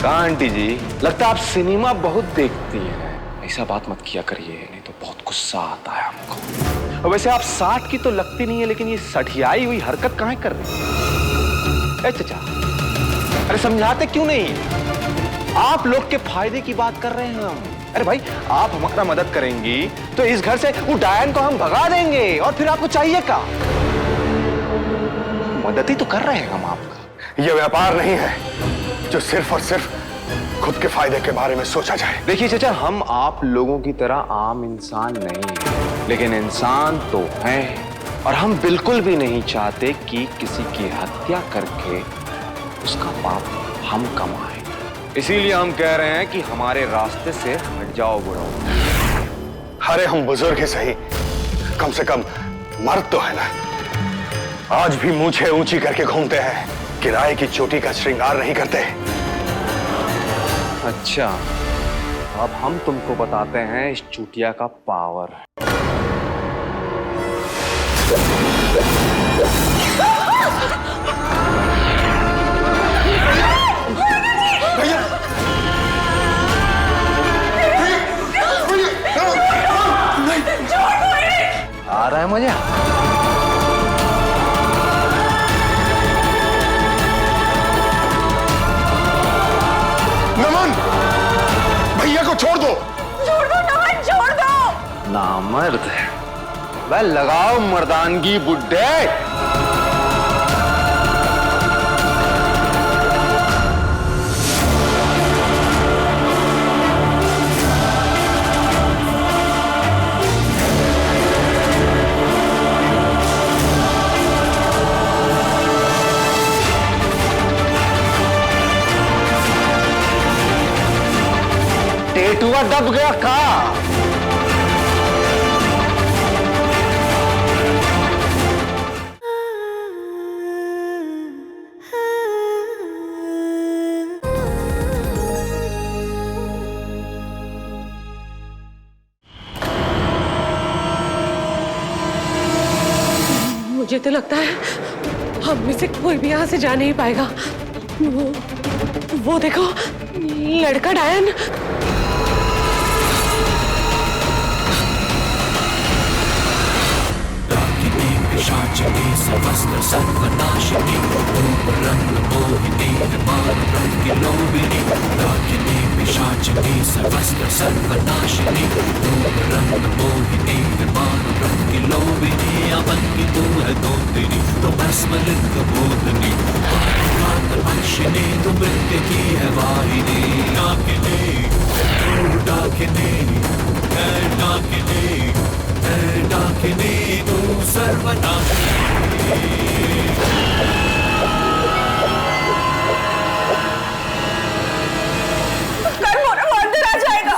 कहाँ आंटी जी, लगता है आप सिनेमा बहुत देखती हैं। ऐसा बात मत किया करिए, नहीं तो बहुत गुस्सा आता है हमको। और वैसे आप 60 की तो लगती नहीं है, लेकिन ये सठियाई हुई हरकत कहाँ कर रही है? चाचा, अरे समझाते क्यों नहीं? आप लोग के फायदे की बात कर रहे हैं हम। अरे भाई, आप हमारा मदद करेंगी तो इस घर से वो डायन को हम भगा देंगे, और फिर आपको चाहिए क्या? मदद ही तो कर रहे हैं हम आपका। यह व्यापार नहीं है जो सिर्फ और सिर्फ खुद के फायदे के बारे में सोचा जाए। देखिए चाचा, हम आप लोगों की तरह आम इंसान नहीं हैं, लेकिन इंसान तो हैं, और हम बिल्कुल भी नहीं चाहते कि किसी की हत्या करके उसका पाप हम कमाएं। इसीलिए हम कह रहे हैं कि हमारे रास्ते से हट जाओ बुढ़ाओ। अरे हम बुजुर्ग ही सही, कम से कम मर्द तो है ना। आज भी मूंछें ऊंची करके घूमते हैं, किराए की चोटी का श्रृंगार नहीं करते। अच्छा, अब हम तुमको बताते हैं इस चूतिया का पावर। आ रहा है मजा? नमन, भैया को छोड़ दो। छोड़ दो नमन, छोड़ दो। नामर्द, वह लगाओ मर्दानगी बुड्ढे। टेटुआ दब गया का? मुझे तो लगता है हम में से कोई भी यहाँ से जा नहीं पाएगा। वो देखो, लड़का डायन। पिशाचिनी सर्वस्त्र सर्वनाशिनी रूप रंग मोहिनी मान रंग लोभिनी डाकिनी पिशाचिनी सर्वस्त्र सर्वनाशिनी रूप रंग मोहिनी मान रंग लोभिनी अमन की तू है दौतिनी तो भस्मलिंग बोधनी वर्षिनी तू मृत्यु की है वाहिनी डाकिनी डाकिनी डाकिनी डाकिनी तू सर्वनाशिनी। अंदर आ जाएगा।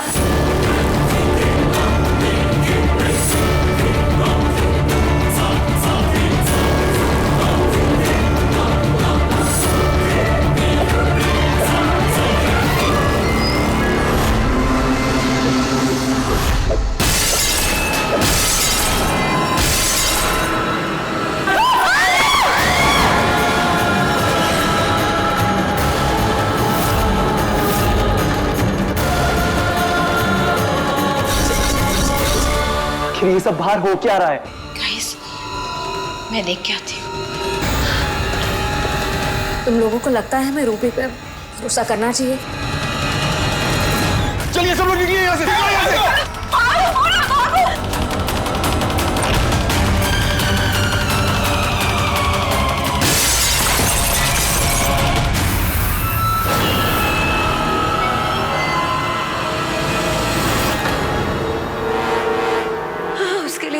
ये सब बाहर हो क्या रहा है? गाइस, मैं देख के आती हूँ। तुम लोगों को लगता है हमें रूपी पे भरोसा करना चाहिए? चलिए सब लोग निकलिए यहाँ से।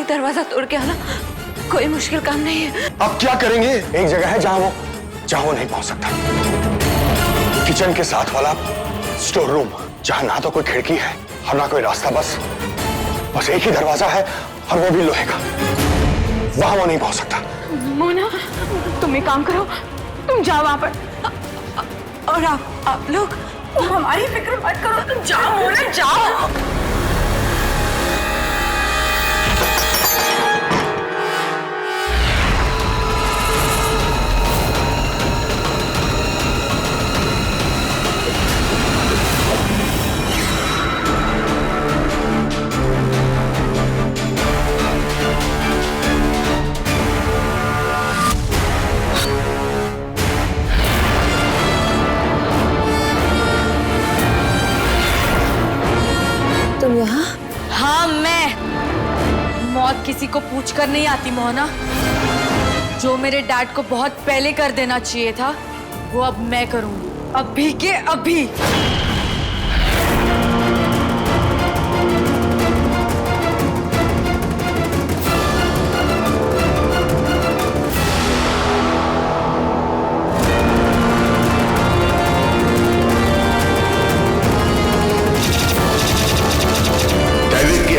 दरवाजा तोड़ के आना कोई मुश्किल काम नहीं है। अब क्या करेंगे? एक जगह है जहां वो नहीं पहुंच सकता। किचन के साथ वाला स्टोर रूम, जहां ना तो कोई खिड़की है और ना कोई रास्ता, बस एक ही दरवाजा है और वो भी लोहे का। वहां वो नहीं पहुंच सकता। मोना, तुम एक काम करो, तुम जाओ वहां पर, और आप लोग हमारी फिक्र मत करो, तुम जाओ मोना, जाओ। किसी को पूछ कर नहीं आती मोहना। जो मेरे डैड को बहुत पहले कर देना चाहिए था वो अब मैं करूंगी, अभी के अभी।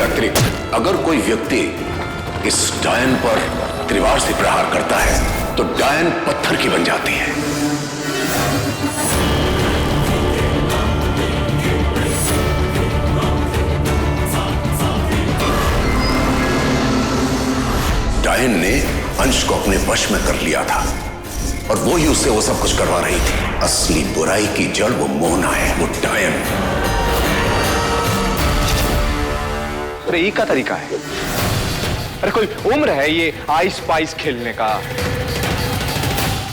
अतिरिक्त अगर कोई व्यक्ति इस डायन पर तलवार से प्रहार करता है तो डायन पत्थर की बन जाती है। डायन ने अंश को अपने वश में कर लिया था और वो ही उससे वो सब कुछ करवा रही थी। असली बुराई की जड़ वो मोहना है, वो डायन। अरे ये का तरीका है? अरे कोई उम्र है ये आइस पाइस खेलने का?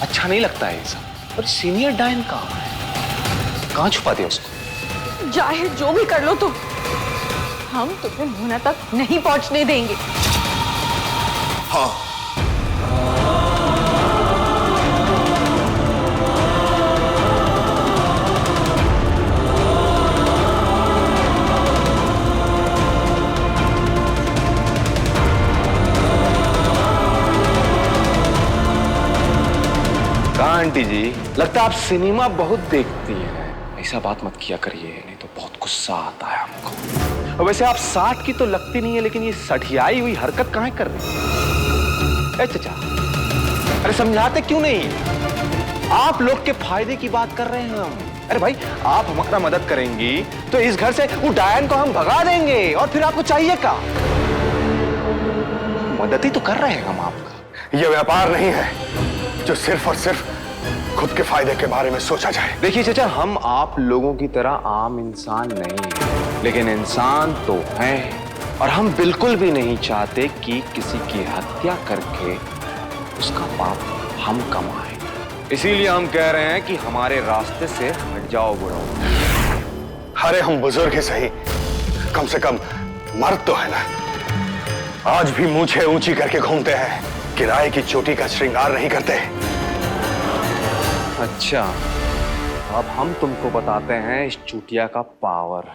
अच्छा नहीं लगता है ये सब। और सीनियर डायन कहाँ है? कहाँ छुपा दिया उसको? चाहे जो भी कर लो तुम, हम तुम्हें मोहना तक नहीं पहुंचने देंगे। हाँ, आंटी जी, लगता है आप सिनेमा बहुत देखती हैं। ऐसा बात मत किया करिए, नहीं तो बहुत गुस्सा आता है हमको। और वैसे आप 60 की तो लगती नहीं है, लेकिन ये सठियाई हुई हरकत कहाँ कर रही है? चाचा, अरे समझाते क्यों नहीं? आप लोग के फायदे की बात कर रहे हैं हम। अरे भाई, आप हमारा मदद करेंगी तो इस घर से वो डायन को हम भगा देंगे, और फिर आपको चाहिए क्या? मदद ही तो कर रहे हैं हम आपका। यह व्यापार नहीं है जो सिर्फ और सिर्फ खुद के फायदे के बारे में सोचा जाए। देखिए चाचा, हम आप लोगों की तरह आम इंसान नहीं हैं, लेकिन इंसान तो हैं, और हम बिल्कुल भी नहीं चाहते कि किसी की हत्या करके उसका पाप हम कमाएं। इसीलिए हम कह रहे हैं कि हमारे रास्ते से हट जाओ बुढ़ो। अरे हम बुजुर्ग ही सही, कम से कम मर्द तो है ना। आज भी मूंछें ऊंची करके घूमते हैं, किराए की चोटी का श्रृंगार नहीं करते। अच्छा, अब हम तुमको बताते हैं इस चूतिया का पावर।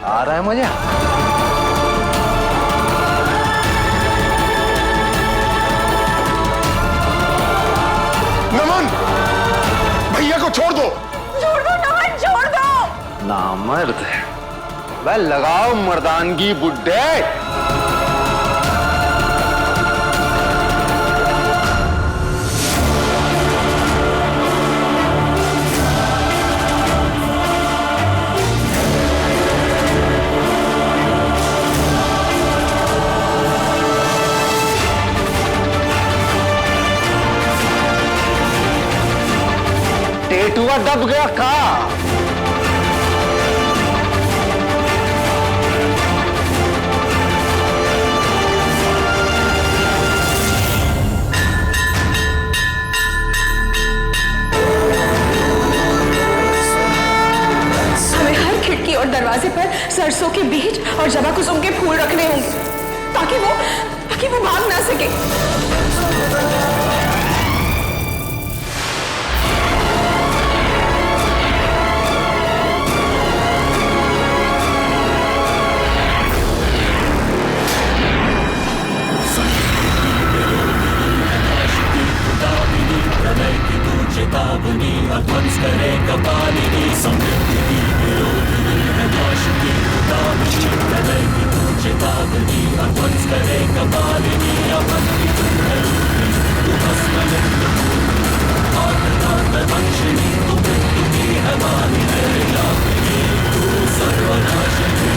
आ रहा है मजा? नमन, भैया को छोड़ दो। छोड़ दो नमन, छोड़ दो। नामर्द, वह लगाओ मर्दानगी बुड्ढे। टेटुआ दब गया का? हमें हर खिड़की और दरवाजे पर सरसों के बीज और जबा कुसुम के फूल रखने होंगे, ताकि वो भाग ना सके। चेतावनी अध्वंस करे कपालिनी, समृद्धि की विरोधिनी है नाश की दामिनी। प्रलय की तू चेतावनी अध्वंस करे कपालिनी, अवंती तू है रूपिणी, तू भस्मलिंग वंशिनी, तू मृत्यु की है मालिनी, लाभिनी तू सर्वनाशिनी।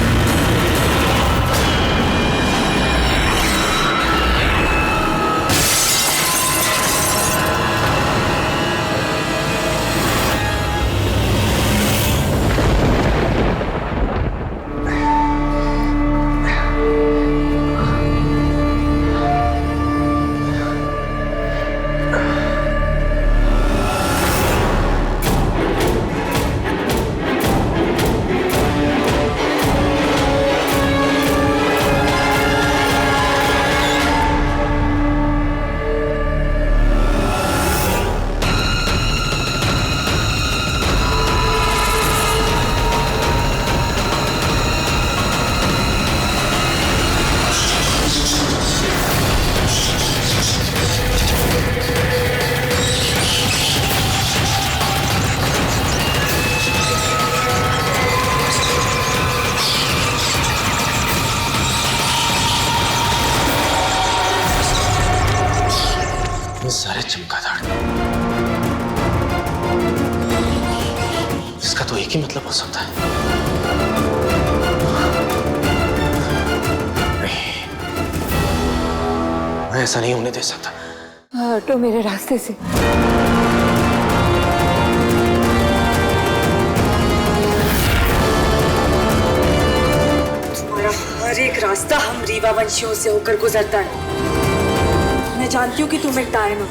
ही मतलब हो सकता है। नहीं, मैं ऐसा नहीं होने दे सकता। हटो मेरे रास्ते से। तुम्हारा हर एक रास्ता हम रीवा वंशियों से होकर गुजरता है। मैं जानती हूँ कि तुम एक डायन हो,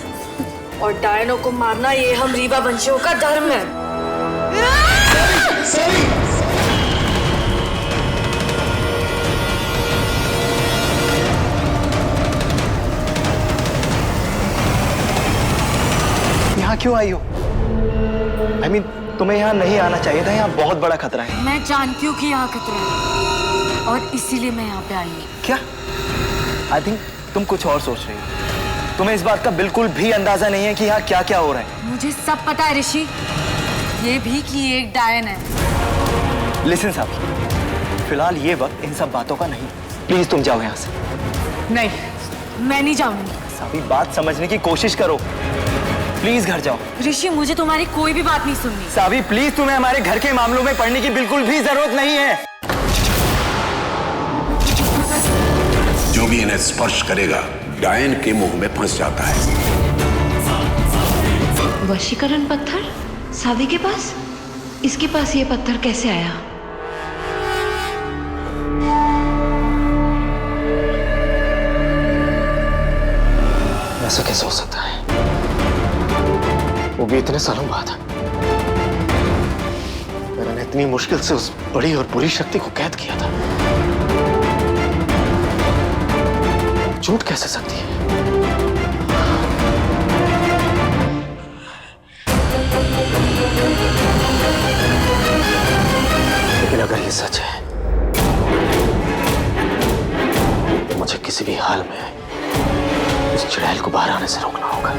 और डायनों को मारना ये हम रीवा वंशियों का धर्म है। यहाँ क्यों आई हो? I mean, तुम्हें यहाँ नहीं आना चाहिए था। यहाँ बहुत बड़ा खतरा है। मैं जानती हूँ कि यहाँ खतरा है, और इसीलिए मैं यहाँ पे आई हूँ। क्या? आई थिंक तुम कुछ और सोच रही हो। तुम्हें इस बात का बिल्कुल भी अंदाजा नहीं है कि यहाँ क्या क्या हो रहा है। मुझे सब पता है ऋषि, ये भी कि ये एक डायन है। लिसन साहब, फिलहाल ये वक्त इन सब बातों का नहीं। प्लीज तुम जाओ यहाँ से। नहीं, मैं नहीं जाऊंगी। साबी, बात समझने की कोशिश करो। प्लीज घर जाओ। ऋषि, मुझे तुम्हारी कोई भी बात नहीं सुननी। साबी प्लीज, तुम्हें हमारे घर के मामलों में पड़ने की बिल्कुल भी जरूरत नहीं है। जो भी इन्हें स्पर्श करेगा डायन के मुंह में फंस जाता है। वशीकरण पत्थर सावी के पास? इसके पास ये पत्थर कैसे आया? ऐसा कैसे हो सकता है? वो भी इतने सालों बाद। मैंने इतनी मुश्किल से उस बड़ी और बुरी शक्ति को कैद किया था। छूट कैसे सकती है? लेकिन अगर ये सच है तो मुझे किसी भी हाल में उस चुड़ैल को बाहर आने से रोकना होगा।